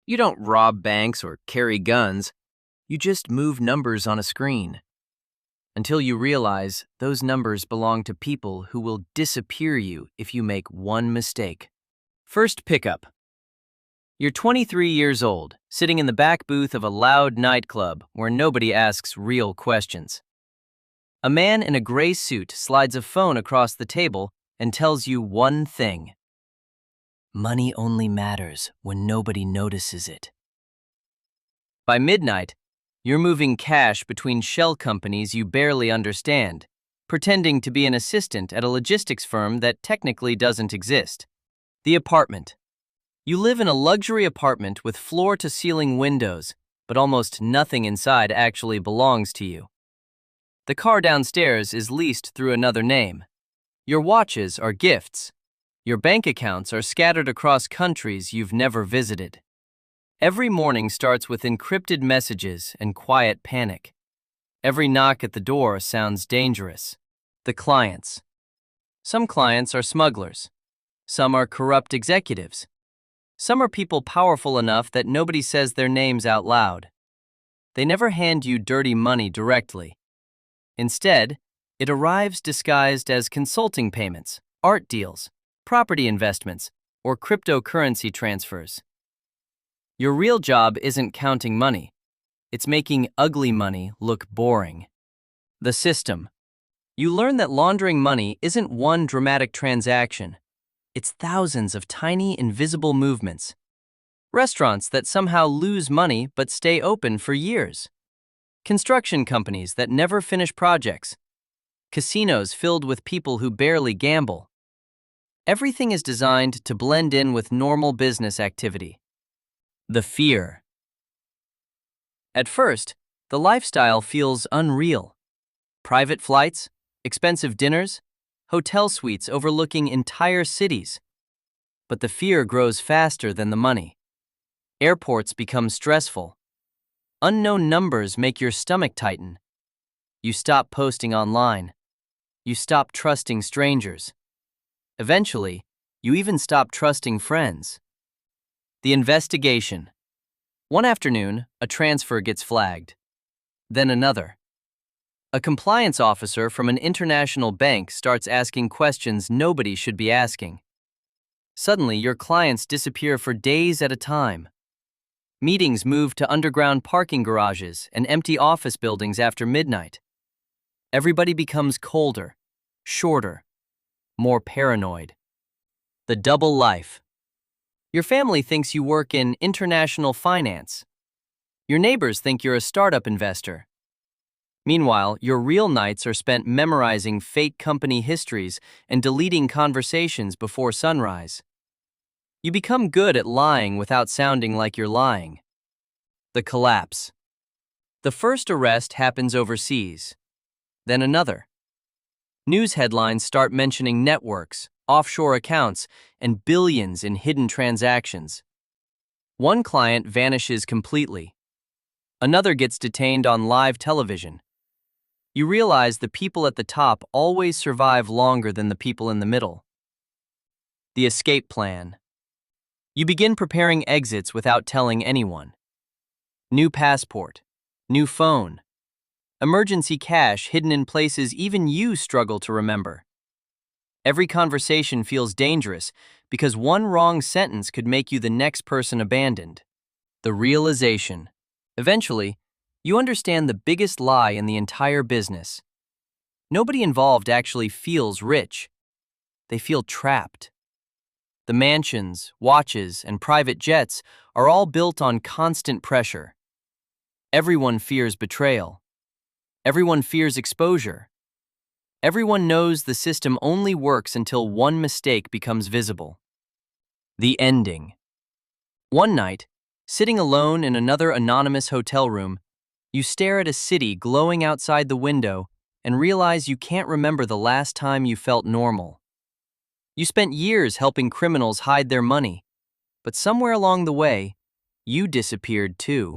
You don't rob banks or carry guns, you just move numbers on a screen. Until you realize those numbers belong to people who will disappear you if you make one mistake. First pickup. You're 23 years old, sitting in the back booth of a loud nightclub where nobody asks real questions. A man in a gray suit slides a phone across the table and tells you one thing. Money only matters when nobody notices it. By midnight, you're moving cash between shell companies you barely understand, pretending to be an assistant at a logistics firm that technically doesn't exist. The apartment. You live in a luxury apartment with floor-to-ceiling windows, but almost nothing inside actually belongs to you. The car downstairs is leased through another name. Your watches are gifts. Your bank accounts are scattered across countries you've never visited. Every morning starts with encrypted messages and quiet panic. Every knock at the door sounds dangerous. The clients. Some clients are smugglers. Some are corrupt executives. Some are people powerful enough that nobody says their names out loud. They never hand you dirty money directly. Instead, it arrives disguised as consulting payments, art deals, property investments, or cryptocurrency transfers. Your real job isn't counting money. It's making ugly money look boring. The system. You learn that laundering money isn't one dramatic transaction. It's thousands of tiny, invisible movements. Restaurants that somehow lose money but stay open for years. Construction companies that never finish projects. Casinos filled with people who barely gamble. Everything is designed to blend in with normal business activity. The fear. At first, the lifestyle feels unreal. Private flights, expensive dinners, hotel suites overlooking entire cities. But the fear grows faster than the money. Airports become stressful. Unknown numbers make your stomach tighten. You stop posting online. You stop trusting strangers. Eventually, you even stop trusting friends. The investigation. One afternoon, a transfer gets flagged. Then another. A compliance officer from an international bank starts asking questions nobody should be asking. Suddenly, your clients disappear for days at a time. Meetings move to underground parking garages and empty office buildings after midnight. Everybody becomes colder, shorter, more paranoid. The double life. Your family thinks you work in international finance. Your neighbors think you're a startup investor. Meanwhile, your real nights are spent memorizing fake company histories and deleting conversations before sunrise. You become good at lying without sounding like you're lying. The collapse. The first arrest happens overseas, then another. News headlines start mentioning networks, offshore accounts, and billions in hidden transactions. One client vanishes completely. Another gets detained on live television. You realize the people at the top always survive longer than the people in the middle. The escape plan. You begin preparing exits without telling anyone. New passport, new phone, emergency cash hidden in places even you struggle to remember. Every conversation feels dangerous because one wrong sentence could make you the next person abandoned. The realization. Eventually, you understand the biggest lie in the entire business. Nobody involved actually feels rich. They feel trapped. The mansions, watches, and private jets are all built on constant pressure. Everyone fears betrayal. Everyone fears exposure. Everyone knows the system only works until one mistake becomes visible. The ending. One night, sitting alone in another anonymous hotel room, you stare at a city glowing outside the window and realize you can't remember the last time you felt normal. You spent years helping criminals hide their money, but somewhere along the way, you disappeared too.